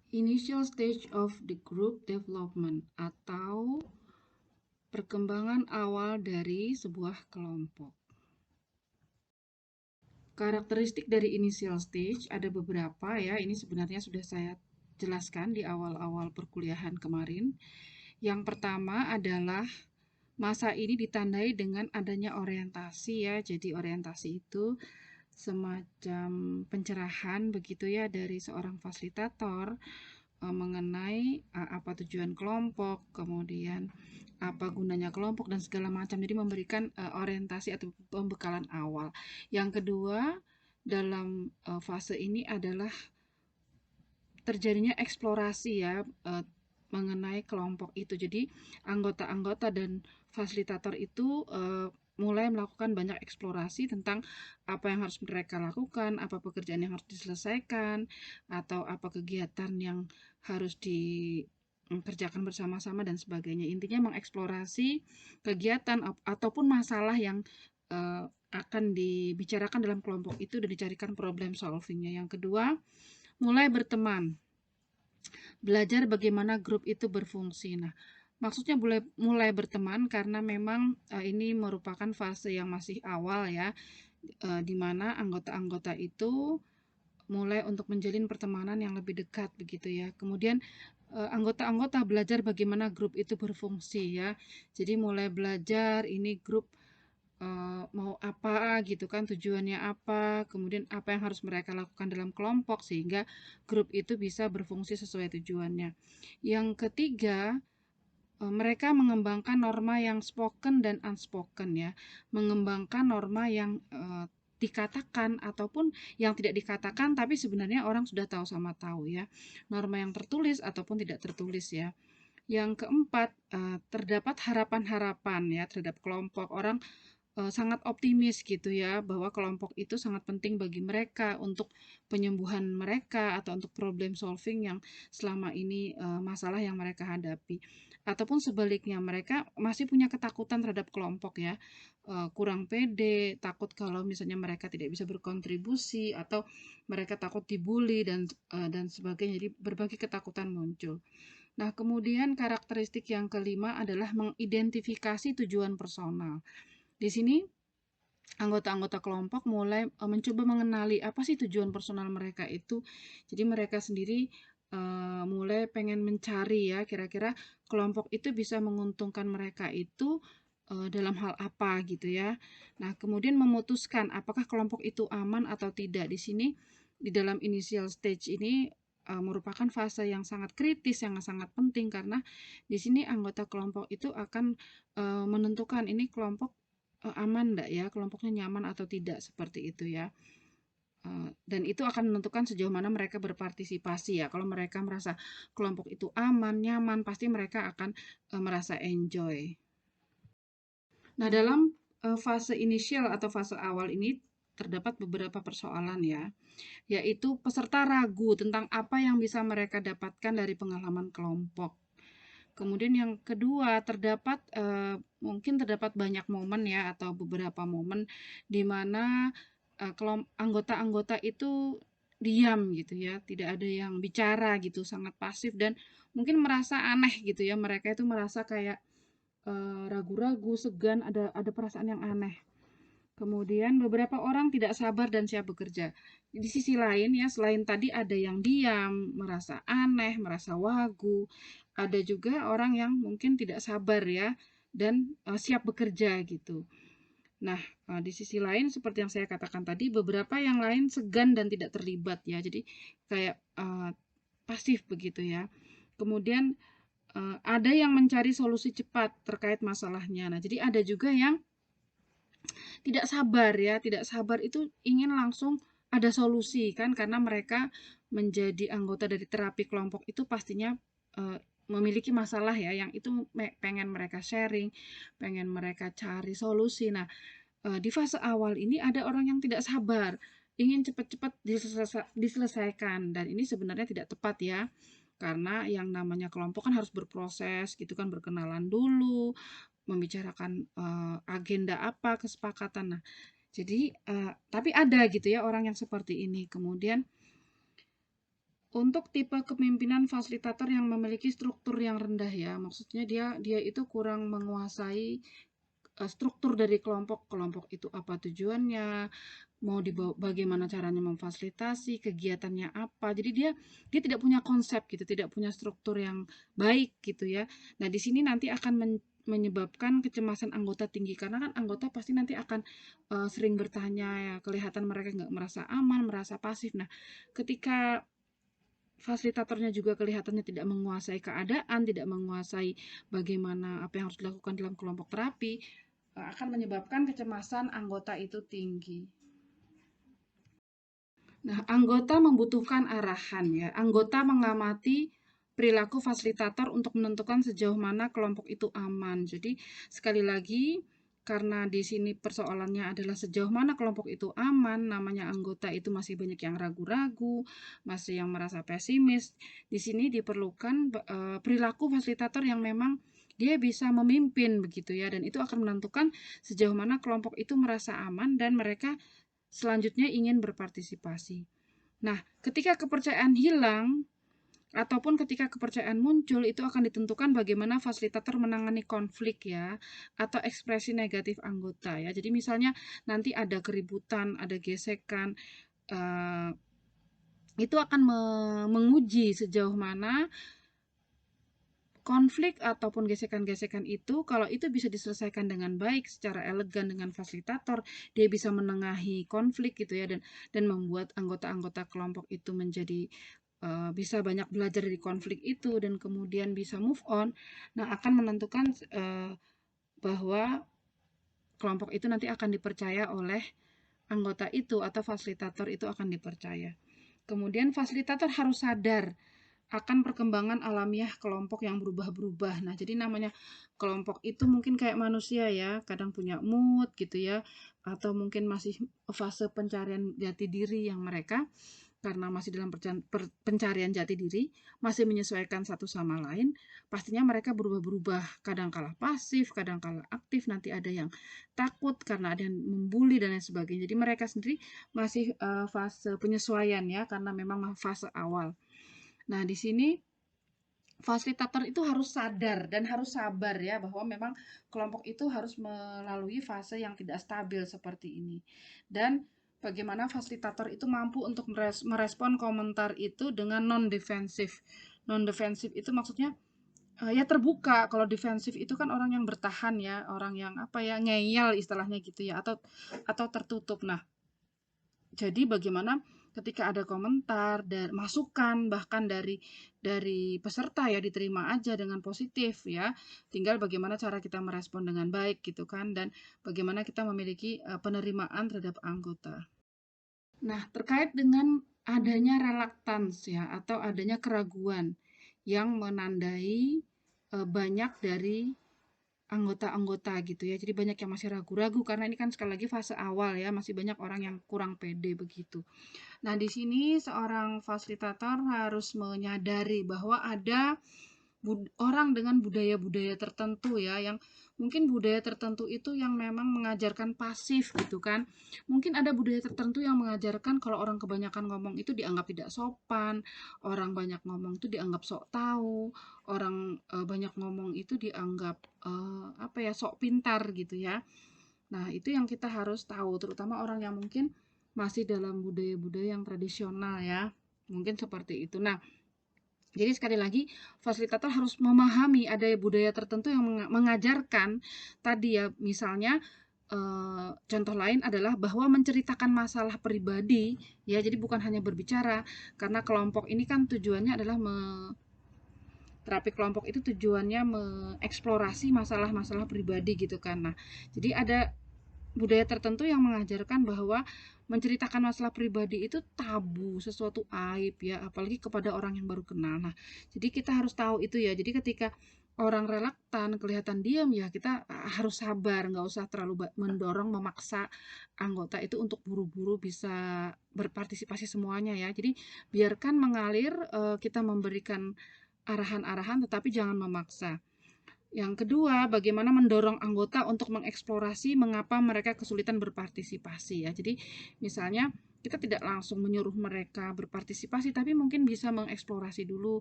Initial stage of the group development atau perkembangan awal dari sebuah kelompok. Karakteristik dari initial stage ada beberapa ya, ini sebenarnya sudah saya jelaskan di awal-awal perkuliahan kemarin. Yang pertama adalah masa ini ditandai dengan adanya orientasi ya, jadi orientasi itu semacam pencerahan begitu ya dari seorang fasilitator mengenai apa tujuan kelompok, kemudian apa gunanya kelompok dan segala macam. Jadi memberikan orientasi atau pembekalan awal. Yang kedua, dalam fase ini adalah terjadinya eksplorasi ya mengenai kelompok itu. Jadi anggota-anggota dan fasilitator itu mulai melakukan banyak eksplorasi tentang apa yang harus mereka lakukan, apa pekerjaan yang harus diselesaikan, atau apa kegiatan yang harus dikerjakan bersama-sama dan sebagainya. Intinya mengeksplorasi kegiatan ataupun masalah yang akan dibicarakan dalam kelompok itu dan dicarikan problem solvingnya. Yang kedua, mulai berteman. Belajar bagaimana grup itu berfungsi. Nah, maksudnya mulai berteman karena memang ini merupakan fase yang masih awal ya, di mana anggota-anggota itu mulai untuk menjalin pertemanan yang lebih dekat begitu ya. Kemudian anggota-anggota belajar bagaimana grup itu berfungsi ya. Jadi mulai belajar ini grup mau apa gitu kan, tujuannya apa, kemudian apa yang harus mereka lakukan dalam kelompok sehingga grup itu bisa berfungsi sesuai tujuannya. Yang ketiga, mereka mengembangkan norma yang spoken dan unspoken ya, mengembangkan norma yang dikatakan ataupun yang tidak dikatakan tapi sebenarnya orang sudah tahu sama tahu ya, norma yang tertulis ataupun tidak tertulis ya. Yang keempat, terdapat harapan-harapan ya terhadap kelompok. Orang sangat optimis gitu ya bahwa kelompok itu sangat penting bagi mereka untuk penyembuhan mereka atau untuk problem solving yang selama ini masalah yang mereka hadapi. Ataupun sebaliknya mereka masih punya ketakutan terhadap kelompok ya, kurang pede, takut kalau misalnya mereka tidak bisa berkontribusi atau mereka takut dibully dan sebagainya. Jadi berbagai ketakutan muncul. Nah, kemudian karakteristik yang kelima adalah mengidentifikasi tujuan personal. Di sini anggota-anggota kelompok mulai mencoba mengenali apa sih tujuan personal mereka itu. Jadi mereka sendiri mulai pengen mencari ya kira-kira kelompok itu bisa menguntungkan mereka itu dalam hal apa gitu ya. Nah, kemudian memutuskan apakah kelompok itu aman atau tidak. Di sini di dalam initial stage ini merupakan fase yang sangat kritis, yang sangat penting karena di sini anggota kelompok itu akan menentukan ini kelompok aman enggak ya, kelompoknya nyaman atau tidak seperti itu ya. Dan itu akan menentukan sejauh mana mereka berpartisipasi ya. Kalau mereka merasa kelompok itu aman, nyaman, pasti mereka akan merasa enjoy. Nah, dalam fase inisial atau fase awal ini terdapat beberapa persoalan ya, yaitu peserta ragu tentang apa yang bisa mereka dapatkan dari pengalaman kelompok. Kemudian yang kedua, mungkin terdapat banyak momen ya atau beberapa momen di mana anggota-anggota itu diam gitu ya, tidak ada yang bicara gitu, sangat pasif dan mungkin merasa aneh gitu ya. Mereka itu merasa kayak ragu-ragu, segan, ada perasaan yang aneh. Kemudian beberapa orang tidak sabar dan siap bekerja. Di sisi lain ya, selain tadi ada yang diam, merasa aneh, merasa wagu, ada juga orang yang mungkin tidak sabar ya dan siap bekerja gitu. Nah, di sisi lain seperti yang saya katakan tadi, beberapa yang lain segan dan tidak terlibat ya. Jadi kayak pasif begitu ya. Kemudian ada yang mencari solusi cepat terkait masalahnya. Nah, jadi ada juga yang tidak sabar ya, tidak sabar itu ingin langsung ada solusi kan karena mereka menjadi anggota dari terapi kelompok itu pastinya memiliki masalah ya yang itu pengen mereka sharing, pengen mereka cari solusi. Nah, di fase awal ini ada orang yang tidak sabar, ingin cepat-cepat diselesaikan dan ini sebenarnya tidak tepat ya. Karena yang namanya kelompok kan harus berproses gitu kan, berkenalan dulu, membicarakan agenda apa, kesepakatan. Nah, jadi tapi ada gitu ya orang yang seperti ini. Kemudian Untuk tipe kepemimpinan fasilitator yang memiliki struktur yang rendah ya, maksudnya dia itu kurang menguasai struktur dari kelompok itu apa tujuannya, mau dibawa bagaimana caranya memfasilitasi, kegiatannya apa. Jadi dia tidak punya konsep gitu, tidak punya struktur yang baik gitu ya. Nah, di sini nanti akan menyebabkan kecemasan anggota tinggi karena kan anggota pasti nanti akan sering bertanya ya, kelihatan mereka nggak merasa aman, merasa pasif. Nah, ketika fasilitatornya juga kelihatannya tidak menguasai keadaan, tidak menguasai bagaimana apa yang harus dilakukan dalam kelompok terapi, akan menyebabkan kecemasan anggota itu tinggi. Nah, anggota membutuhkan arahan ya. Anggota mengamati perilaku fasilitator untuk menentukan sejauh mana kelompok itu aman. Jadi, sekali lagi, karena di sini persoalannya adalah sejauh mana kelompok itu aman, namanya anggota itu masih banyak yang ragu-ragu, masih yang merasa pesimis. Di sini diperlukan perilaku fasilitator yang memang dia bisa memimpin begitu ya, dan itu akan menentukan sejauh mana kelompok itu merasa aman dan mereka selanjutnya ingin berpartisipasi. Nah, ketika kepercayaan hilang ataupun ketika kepercayaan muncul, itu akan ditentukan bagaimana fasilitator menangani konflik ya, atau ekspresi negatif anggota ya. Jadi misalnya nanti ada keributan, ada gesekan, itu akan menguji sejauh mana konflik ataupun gesekan-gesekan itu, kalau itu bisa diselesaikan dengan baik secara elegan dengan fasilitator, dia bisa menengahi konflik gitu ya, dan membuat anggota-anggota kelompok itu menjadi bisa banyak belajar dari konflik itu dan kemudian bisa move on. Nah, akan menentukan bahwa kelompok itu nanti akan dipercaya oleh anggota itu atau fasilitator itu akan dipercaya. Kemudian fasilitator harus sadar akan perkembangan alamiah kelompok yang berubah-berubah. Nah, jadi namanya kelompok itu mungkin kayak manusia ya, kadang punya mood gitu ya, atau mungkin masih fase pencarian jati diri yang mereka karena masih dalam pencarian jati diri, masih menyesuaikan satu sama lain, pastinya mereka berubah-berubah, kadang kala pasif, kadang kala aktif, nanti ada yang takut karena ada yang membuli dan lain sebagainya. Jadi mereka sendiri masih fase penyesuaian ya, karena memang fase awal. Nah, di sini fasilitator itu harus sadar dan harus sabar ya bahwa memang kelompok itu harus melalui fase yang tidak stabil seperti ini. Dan bagaimana fasilitator itu mampu untuk merespon komentar itu dengan non-defensif. Non-defensif itu maksudnya ya terbuka. Kalau defensif itu kan orang yang bertahan ya, orang yang apa ya, ngeyel istilahnya gitu ya, atau tertutup. Nah, jadi bagaimana ketika ada komentar dan masukan bahkan dari peserta ya diterima aja dengan positif ya. Tinggal bagaimana cara kita merespon dengan baik gitu kan dan bagaimana kita memiliki penerimaan terhadap anggota. Nah, terkait dengan adanya reluctance ya atau adanya keraguan yang menandai banyak dari anggota-anggota gitu ya. Jadi banyak yang masih ragu-ragu karena ini kan sekali lagi fase awal ya, masih banyak orang yang kurang pede begitu. Nah, di sini seorang fasilitator harus menyadari bahwa ada orang dengan budaya-budaya tertentu ya, yang mungkin budaya tertentu itu yang memang mengajarkan pasif gitu kan. Mungkin ada budaya tertentu yang mengajarkan kalau orang kebanyakan ngomong itu dianggap tidak sopan, orang banyak ngomong itu dianggap sok tahu, orang banyak ngomong itu dianggap apa ya, sok pintar gitu ya. Nah, itu yang kita harus tahu, terutama orang yang mungkin masih dalam budaya-budaya yang tradisional ya. Mungkin seperti itu. Nah, jadi sekali lagi fasilitator harus memahami ada budaya tertentu yang mengajarkan tadi ya, misalnya contoh lain adalah bahwa menceritakan masalah pribadi ya, jadi bukan hanya berbicara karena kelompok ini kan tujuannya adalah terapi kelompok itu tujuannya mengeksplorasi masalah-masalah pribadi gitu kan. Nah, jadi ada budaya tertentu yang mengajarkan bahwa menceritakan masalah pribadi itu tabu, sesuatu aib ya, apalagi kepada orang yang baru kenal. Nah, jadi kita harus tahu itu ya. Jadi ketika orang relaktan, kelihatan diam ya, kita harus sabar, nggak usah terlalu mendorong, memaksa anggota itu untuk buru-buru bisa berpartisipasi semuanya ya. Jadi biarkan mengalir, kita memberikan arahan-arahan tetapi jangan memaksa. Yang kedua, bagaimana mendorong anggota untuk mengeksplorasi mengapa mereka kesulitan berpartisipasi ya. Jadi misalnya kita tidak langsung menyuruh mereka berpartisipasi, tapi mungkin bisa mengeksplorasi dulu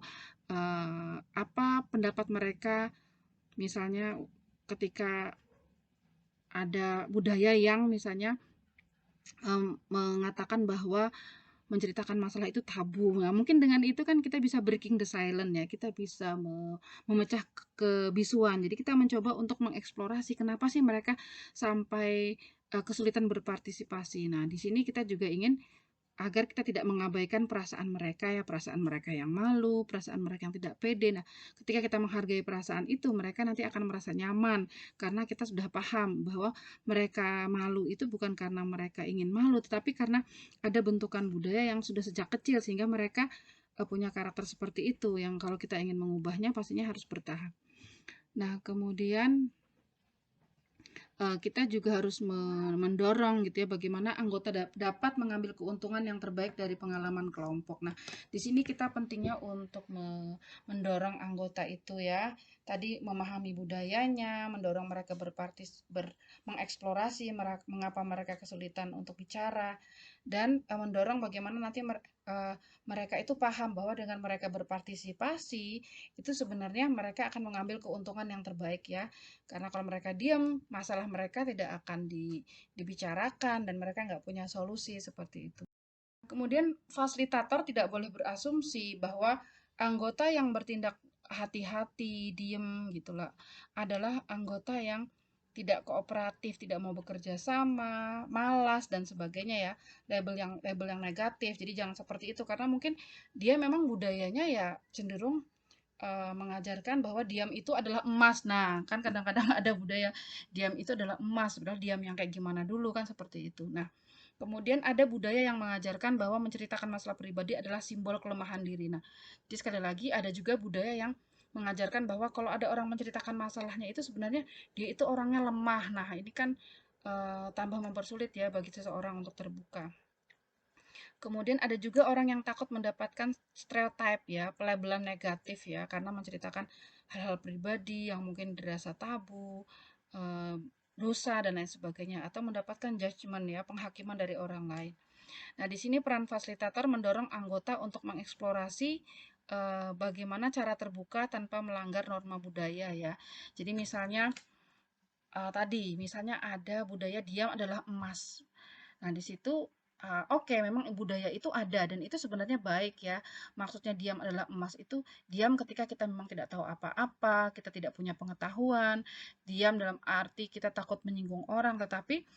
apa pendapat mereka. Misalnya ketika ada budaya yang misalnya mengatakan bahwa menceritakan masalah itu tabu. Nah, mungkin dengan itu kan kita bisa breaking the silence ya. Kita bisa memecah kebisuan. Jadi kita mencoba untuk mengeksplorasi kenapa sih mereka sampai kesulitan berpartisipasi. Nah, di sini kita juga ingin agar kita tidak mengabaikan perasaan mereka ya, perasaan mereka yang malu, perasaan mereka yang tidak pede. Nah, ketika kita menghargai perasaan itu, mereka nanti akan merasa nyaman karena kita sudah paham bahwa mereka malu itu bukan karena mereka ingin malu, tetapi karena ada bentukan budaya yang sudah sejak kecil sehingga mereka punya karakter seperti itu yang kalau kita ingin mengubahnya pastinya harus bertahap. Nah, kemudian kita juga harus mendorong gitu ya bagaimana anggota dapat mengambil keuntungan yang terbaik dari pengalaman kelompok. Nah, di sini kita pentingnya untuk mendorong anggota itu ya. Tadi memahami budayanya, mendorong mereka mengeksplorasi mengapa mereka kesulitan untuk bicara dan mendorong bagaimana nanti mereka itu paham bahwa dengan mereka berpartisipasi itu sebenarnya mereka akan mengambil keuntungan yang terbaik ya. Karena kalau mereka diam, masalah mereka tidak akan dibicarakan dan mereka nggak punya solusi seperti itu. Kemudian fasilitator tidak boleh berasumsi bahwa anggota yang bertindak hati-hati, diem gitulah, adalah anggota yang tidak kooperatif, tidak mau bekerja sama, malas dan sebagainya ya. Label yang negatif. Jadi jangan seperti itu karena mungkin dia memang budayanya ya cenderung mengajarkan bahwa diam itu adalah emas. Nah, kan kadang-kadang ada budaya diam itu adalah emas, padahal diam yang kayak gimana dulu kan seperti itu. Nah, kemudian ada budaya yang mengajarkan bahwa menceritakan masalah pribadi adalah simbol kelemahan diri. Nah, jadi sekali lagi ada juga budaya yang mengajarkan bahwa kalau ada orang menceritakan masalahnya itu sebenarnya dia itu orangnya lemah. Nah, ini kan tambah mempersulit ya bagi seseorang untuk terbuka. Kemudian ada juga orang yang takut mendapatkan stereotype ya, pelabelan negatif ya, karena menceritakan hal-hal pribadi yang mungkin dirasa tabu, dosa dan lain sebagainya, atau mendapatkan judgement ya, penghakiman dari orang lain. Nah, di sini peran fasilitator mendorong anggota untuk mengeksplorasi bagaimana cara terbuka tanpa melanggar norma budaya ya. Jadi misalnya misalnya ada budaya diam adalah emas. Nah, di situ oke, memang budaya itu ada dan itu sebenarnya baik ya. Maksudnya diam adalah emas itu diam ketika kita memang tidak tahu apa-apa, kita tidak punya pengetahuan, diam dalam arti kita takut menyinggung orang, tetapi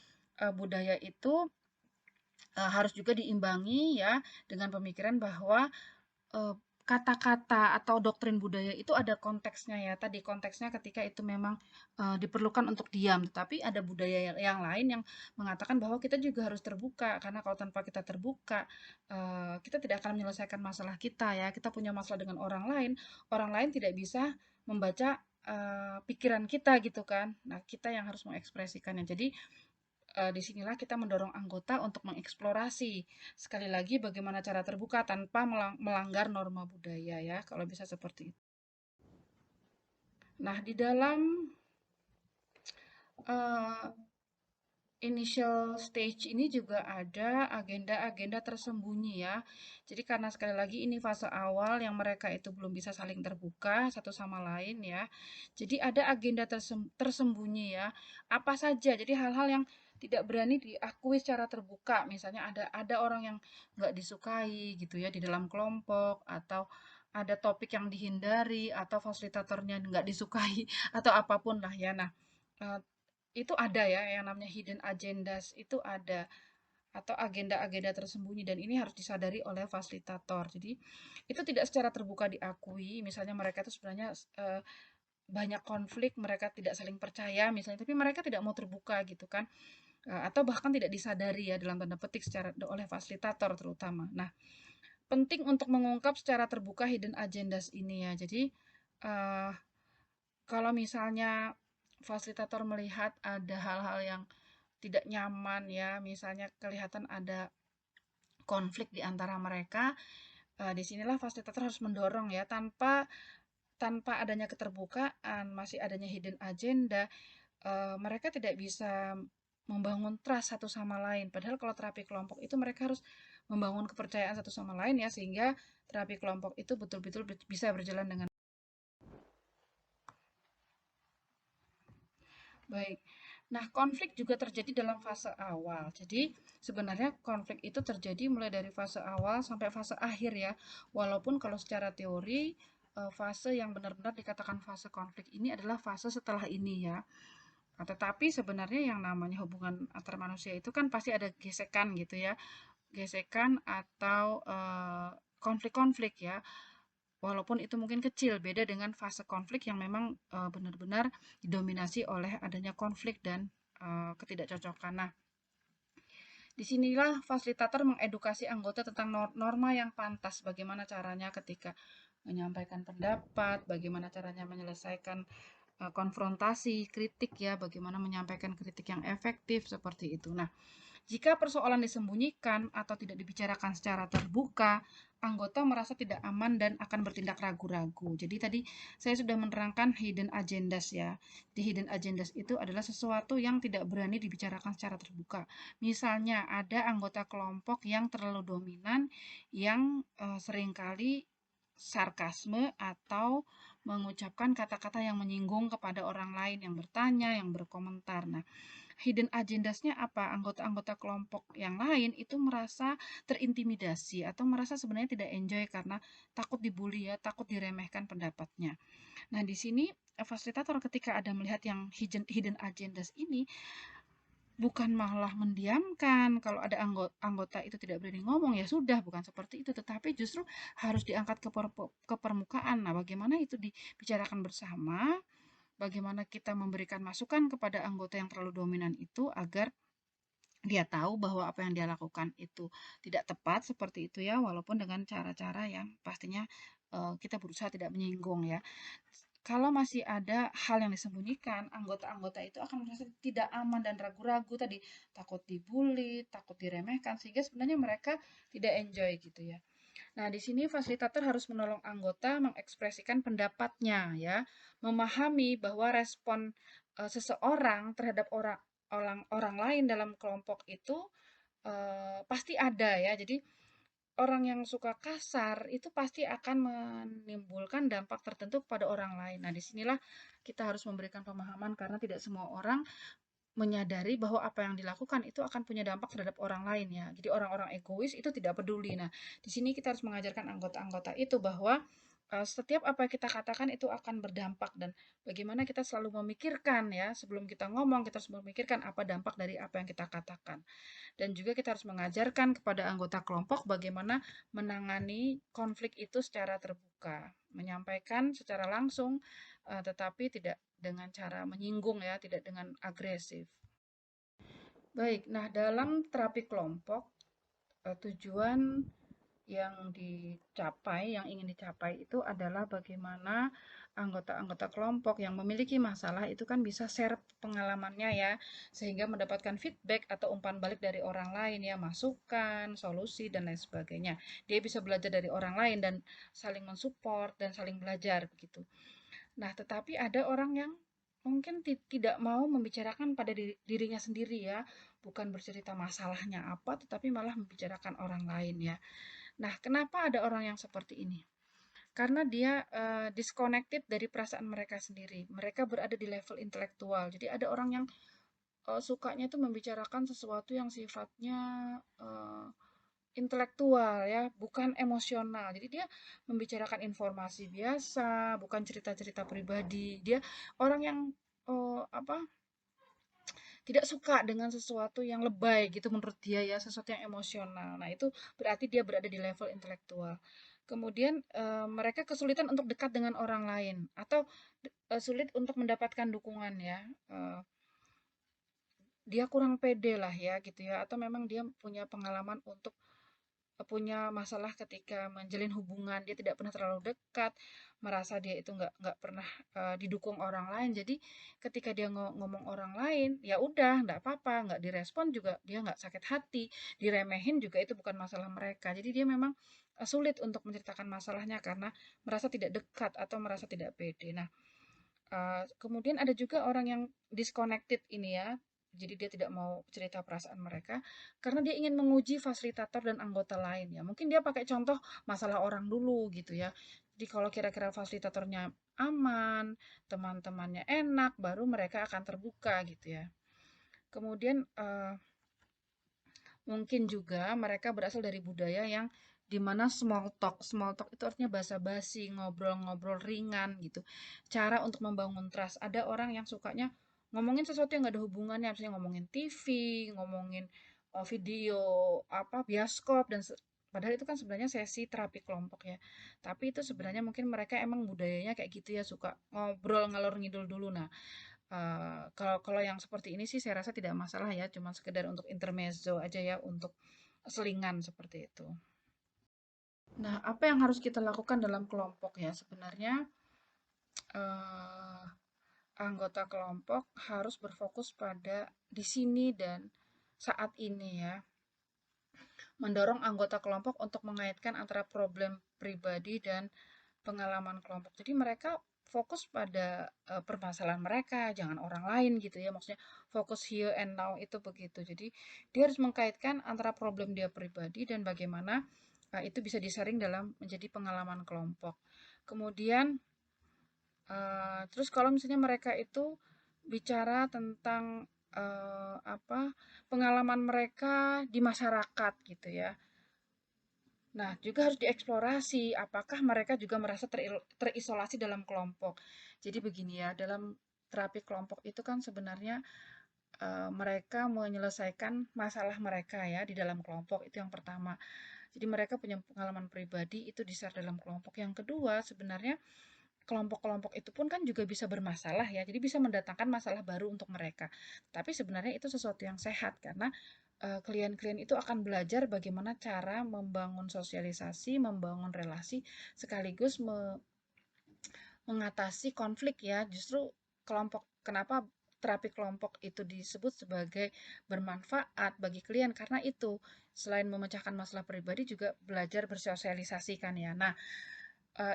budaya itu harus juga diimbangi ya dengan pemikiran bahwa eh, kata-kata atau doktrin budaya itu ada konteksnya ya. Tadi konteksnya ketika itu memang diperlukan untuk diam, tetapi ada budaya yang lain yang mengatakan bahwa kita juga harus terbuka karena kalau tanpa kita terbuka, kita tidak akan menyelesaikan masalah kita ya. Kita punya masalah dengan orang lain tidak bisa membaca pikiran kita gitu kan. Nah, kita yang harus mengekspresikannya. Jadi disinilah kita mendorong anggota untuk mengeksplorasi sekali lagi bagaimana cara terbuka tanpa melanggar norma budaya ya, kalau bisa seperti itu. Nah, di dalam uh, initial stage ini juga ada agenda-agenda tersembunyi ya. Jadi karena sekali lagi ini fase awal yang mereka itu belum bisa saling terbuka satu sama lain ya. Jadi ada agenda tersembunyi ya. Apa saja? Jadi hal-hal yang tidak berani diakui secara terbuka. Misalnya ada orang yang nggak disukai gitu ya di dalam kelompok atau ada topik yang dihindari atau fasilitatornya nggak disukai atau apapun lah ya. Nah, eh, itu ada ya yang namanya hidden agendas itu ada atau agenda-agenda tersembunyi dan ini harus disadari oleh fasilitator. Jadi itu tidak secara terbuka diakui, misalnya mereka itu sebenarnya banyak konflik, mereka tidak saling percaya misalnya, tapi mereka tidak mau terbuka gitu kan. Atau bahkan tidak disadari ya dalam tanda petik secara oleh fasilitator terutama. Nah, penting untuk mengungkap secara terbuka hidden agendas ini ya. Jadi uh, kalau misalnya fasilitator melihat ada hal-hal yang tidak nyaman ya, misalnya kelihatan ada konflik di antara mereka, disinilah fasilitator harus mendorong ya, tanpa tanpa adanya keterbukaan, masih adanya hidden agenda, mereka tidak bisa membangun trust satu sama lain. Padahal kalau terapi kelompok itu mereka harus membangun kepercayaan satu sama lain ya, sehingga terapi kelompok itu betul-betul bisa berjalan dengan baik. Nah, konflik juga terjadi dalam fase awal. Jadi, sebenarnya konflik itu terjadi mulai dari fase awal sampai fase akhir ya. Walaupun kalau secara teori, fase yang benar-benar dikatakan fase konflik ini adalah fase setelah ini ya. Nah, tetapi sebenarnya yang namanya hubungan antar manusia itu kan pasti ada gesekan gitu ya. Gesekan atau konflik-konflik ya. Walaupun itu mungkin kecil, beda dengan fase konflik yang memang benar-benar didominasi oleh adanya konflik dan ketidakcocokan. Nah, disinilah fasilitator mengedukasi anggota tentang norma yang pantas, bagaimana caranya ketika menyampaikan pendapat, bagaimana caranya menyelesaikan konfrontasi, kritik ya, bagaimana menyampaikan kritik yang efektif seperti itu. Nah, jika persoalan disembunyikan atau tidak dibicarakan secara terbuka, anggota merasa tidak aman dan akan bertindak ragu-ragu. Jadi tadi saya sudah menerangkan hidden agendas ya. Di hidden agendas itu adalah sesuatu yang tidak berani dibicarakan secara terbuka. Misalnya ada anggota kelompok yang terlalu dominan yang seringkali sarkasme atau mengucapkan kata-kata yang menyinggung kepada orang lain yang bertanya, yang berkomentar. Nah, hidden agendasnya apa? Anggota-anggota kelompok yang lain itu merasa terintimidasi atau merasa sebenarnya tidak enjoy karena takut dibully ya, takut diremehkan pendapatnya. Nah, di sini fasilitator ketika ada melihat yang hidden agendas ini bukan malah mendiamkan kalau ada anggota itu tidak berani ngomong ya sudah bukan seperti itu, tetapi justru harus diangkat ke permukaan. Nah, bagaimana itu dibicarakan bersama, bagaimana kita memberikan masukan kepada anggota yang terlalu dominan itu agar dia tahu bahwa apa yang dia lakukan itu tidak tepat seperti itu ya, walaupun dengan cara-cara yang pastinya kita berusaha tidak menyinggung ya. Kalau masih ada hal yang disembunyikan, anggota-anggota itu akan merasa tidak aman dan ragu-ragu tadi, takut dibully, takut diremehkan, sehingga sebenarnya mereka tidak enjoy gitu ya. Nah, di sini fasilitator harus menolong anggota mengekspresikan pendapatnya ya, memahami bahwa respon seseorang terhadap orang lain dalam kelompok itu pasti ada ya. Jadi orang yang suka kasar itu pasti akan menimbulkan dampak tertentu kepada orang lain. Nah, disinilah kita harus memberikan pemahaman karena tidak semua orang menyadari bahwa apa yang dilakukan itu akan punya dampak terhadap orang lain ya. Jadi orang-orang egois itu tidak peduli. Nah, di sini kita harus mengajarkan anggota-anggota itu bahwa setiap apa yang kita katakan itu akan berdampak dan bagaimana kita selalu memikirkan ya sebelum kita ngomong kita harus memikirkan apa dampak dari apa yang kita katakan. Dan juga kita harus mengajarkan kepada anggota kelompok bagaimana menangani konflik itu secara terbuka, menyampaikan secara langsung tetapi tidak dengan cara menyinggung ya, tidak dengan agresif. Baik, nah dalam terapi kelompok tujuan yang dicapai, yang ingin dicapai itu adalah bagaimana anggota-anggota kelompok yang memiliki masalah itu kan bisa share pengalamannya ya, sehingga mendapatkan feedback atau umpan balik dari orang lain ya, masukan, solusi, dan lain sebagainya. Dia bisa belajar dari orang lain dan saling mensupport dan saling belajar begitu. Nah, tetapi ada orang yang mungkin tidak mau membicarakan pada dirinya sendiri ya, bukan bercerita masalahnya apa, tetapi malah membicarakan orang lain ya. Nah, kenapa ada orang yang seperti ini? Karena dia disconnected dari perasaan mereka sendiri. Mereka berada di level intelektual. Jadi ada orang yang sukanya itu membicarakan sesuatu yang sifatnya uh, intelektual ya, bukan emosional. Jadi dia membicarakan informasi biasa, bukan cerita-cerita pribadi. Dia orang yang apa tidak suka dengan sesuatu yang lebay gitu menurut dia ya, sesuatu yang emosional. Nah, itu berarti dia berada di level intelektual. Kemudian mereka kesulitan untuk dekat dengan orang lain atau sulit untuk mendapatkan dukungan ya. Dia kurang pede lah ya gitu ya atau memang dia punya pengalaman untuk punya masalah ketika menjalin hubungan, dia tidak pernah terlalu dekat, merasa dia itu nggak pernah didukung orang lain. Jadi ketika dia ngomong orang lain, ya udah nggak apa-apa, nggak direspon juga dia nggak sakit hati, diremehin juga itu bukan masalah mereka. Jadi dia memang sulit untuk menceritakan masalahnya karena merasa tidak dekat atau merasa tidak pede. Nah, kemudian ada juga orang yang disconnected ini ya, jadi dia tidak mau cerita perasaan mereka karena dia ingin menguji fasilitator dan anggota lain ya. Mungkin dia pakai contoh masalah orang dulu gitu ya. Jadi kalau kira-kira fasilitatornya aman, teman-temannya enak, baru mereka akan terbuka gitu ya. Kemudian mungkin juga mereka berasal dari budaya yang dimana small talk itu artinya basa-basi, ngobrol-ngobrol ringan gitu. Cara untuk membangun trust. Ada orang yang sukanya ngomongin sesuatu yang gak ada hubungannya, misalnya ngomongin TV, ngomongin video apa bioskop dan padahal itu kan sebenarnya sesi terapi kelompok ya. Tapi itu sebenarnya mungkin mereka emang budayanya kayak gitu ya, suka ngobrol ngalor ngidul dulu. Nah, kalau kalau yang seperti ini sih saya rasa tidak masalah ya, cuma sekedar untuk intermezzo aja ya, untuk selingan seperti itu. Nah, apa yang harus kita lakukan dalam kelompok ya? Sebenarnya eh, anggota kelompok harus berfokus pada di sini dan saat ini ya. Mendorong anggota kelompok untuk mengaitkan antara problem pribadi dan pengalaman kelompok. Jadi mereka fokus pada permasalahan mereka, jangan orang lain gitu ya. Maksudnya fokus here and now itu begitu. Jadi dia harus mengkaitkan antara problem dia pribadi dan bagaimana itu bisa disaring dalam menjadi pengalaman kelompok. Kemudian terus kalau misalnya mereka itu bicara tentang apa pengalaman mereka di masyarakat gitu ya. Nah, juga harus dieksplorasi apakah mereka juga merasa terisolasi dalam kelompok. Jadi begini ya, dalam terapi kelompok itu kan sebenarnya mereka menyelesaikan masalah mereka ya di dalam kelompok, itu yang pertama. Jadi mereka punya pengalaman pribadi itu di-share dalam kelompok. Yang kedua, sebenarnya kelompok-kelompok itu pun kan juga bisa bermasalah ya, jadi bisa mendatangkan masalah baru untuk mereka. Tapi sebenarnya itu sesuatu yang sehat karena klien-klien itu akan belajar bagaimana cara membangun sosialisasi, membangun relasi, sekaligus mengatasi konflik ya. Justru kelompok, kenapa terapi kelompok itu disebut sebagai bermanfaat bagi klien karena itu selain memecahkan masalah pribadi juga belajar bersosialisasi kan ya. Nah,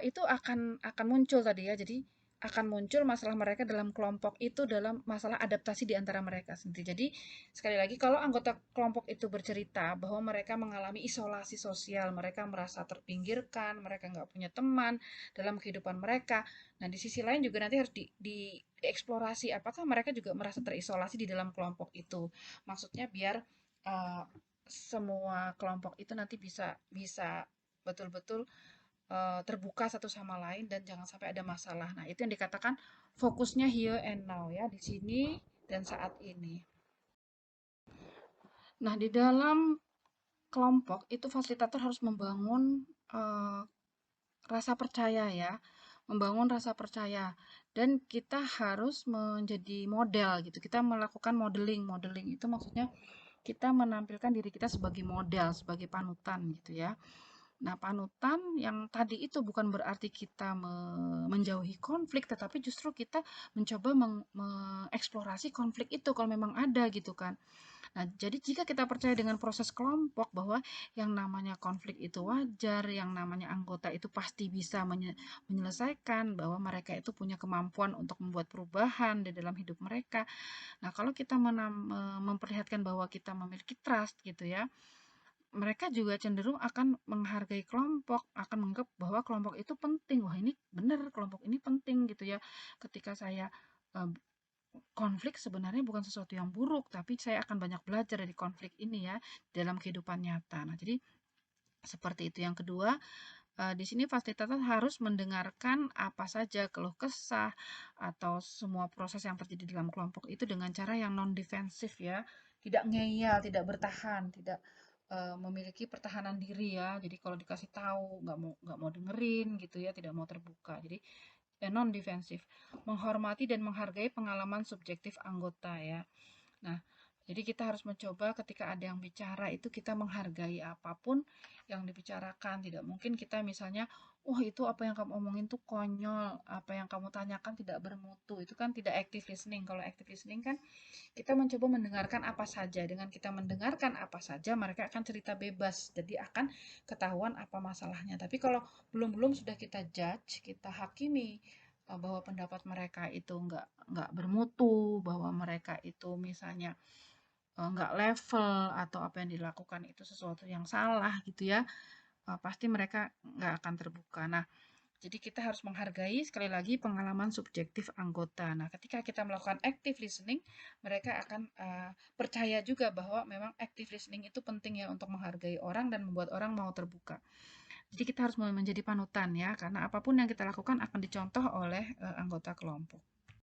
itu akan muncul tadi ya. Jadi akan muncul masalah mereka dalam kelompok itu dalam masalah adaptasi di antara mereka sendiri. Jadi sekali lagi kalau anggota kelompok itu bercerita bahwa mereka mengalami isolasi sosial, mereka merasa terpinggirkan, mereka nggak punya teman dalam kehidupan mereka. Nah di sisi lain juga nanti harus dieksplorasi apakah mereka juga merasa terisolasi di dalam kelompok itu. Maksudnya biar uh, semua kelompok itu nanti bisa bisa betul-betul terbuka satu sama lain dan jangan sampai ada masalah. Nah, itu yang dikatakan fokusnya here and now ya, di sini dan saat ini. Nah, di dalam kelompok itu fasilitator harus membangun eh, rasa percaya ya, membangun rasa percaya dan kita harus menjadi model gitu. Kita melakukan modeling. Modeling itu maksudnya kita menampilkan diri kita sebagai model, sebagai panutan gitu ya. Nah, panutan yang tadi itu bukan berarti kita menjauhi konflik, tetapi justru kita mencoba mengeksplorasi konflik itu kalau memang ada gitu kan. Nah, jadi jika kita percaya dengan proses kelompok bahwa yang namanya konflik itu wajar, yang namanya anggota itu pasti bisa menyelesaikan, bahwa mereka itu punya kemampuan untuk membuat perubahan di dalam hidup mereka. Nah, kalau kita memperlihatkan bahwa kita memiliki trust gitu ya, mereka juga cenderung akan menghargai kelompok, akan menganggap bahwa kelompok itu penting. Wah, ini benar, kelompok ini penting gitu ya. Ketika saya eh, konflik sebenarnya bukan sesuatu yang buruk, tapi saya akan banyak belajar dari konflik ini ya dalam kehidupan nyata. Nah, jadi seperti itu. Yang kedua, di sini fasilitator harus mendengarkan apa saja keluh kesah atau semua proses yang terjadi dalam kelompok itu dengan cara yang non defensif ya, tidak ngeyel, tidak bertahan, tidak memiliki pertahanan diri ya. Jadi kalau dikasih tahu nggak mau dengerin gitu ya, tidak mau terbuka. Jadi non defensif, menghormati dan menghargai pengalaman subjektif anggota ya. Nah, jadi kita harus mencoba ketika ada yang bicara itu kita menghargai apapun yang dibicarakan. Tidak mungkin kita misalnya, wah itu apa yang kamu omongin tuh konyol, apa yang kamu tanyakan tidak bermutu. Itu kan tidak active listening. Kalau active listening kan kita mencoba mendengarkan apa saja. Dengan kita mendengarkan apa saja, mereka akan cerita bebas. Jadi akan ketahuan apa masalahnya. Tapi kalau belum-belum sudah kita judge, kita hakimi, bahwa pendapat mereka itu nggak bermutu, bahwa mereka itu misalnya nggak level atau apa yang dilakukan itu sesuatu yang salah gitu ya, pasti mereka nggak akan terbuka. Nah, jadi kita harus menghargai sekali lagi pengalaman subjektif anggota. Nah, ketika kita melakukan active listening, mereka akan percaya juga bahwa memang active listening itu penting ya untuk menghargai orang dan membuat orang mau terbuka. Jadi kita harus menjadi panutan ya, karena apapun yang kita lakukan akan dicontoh oleh anggota kelompok.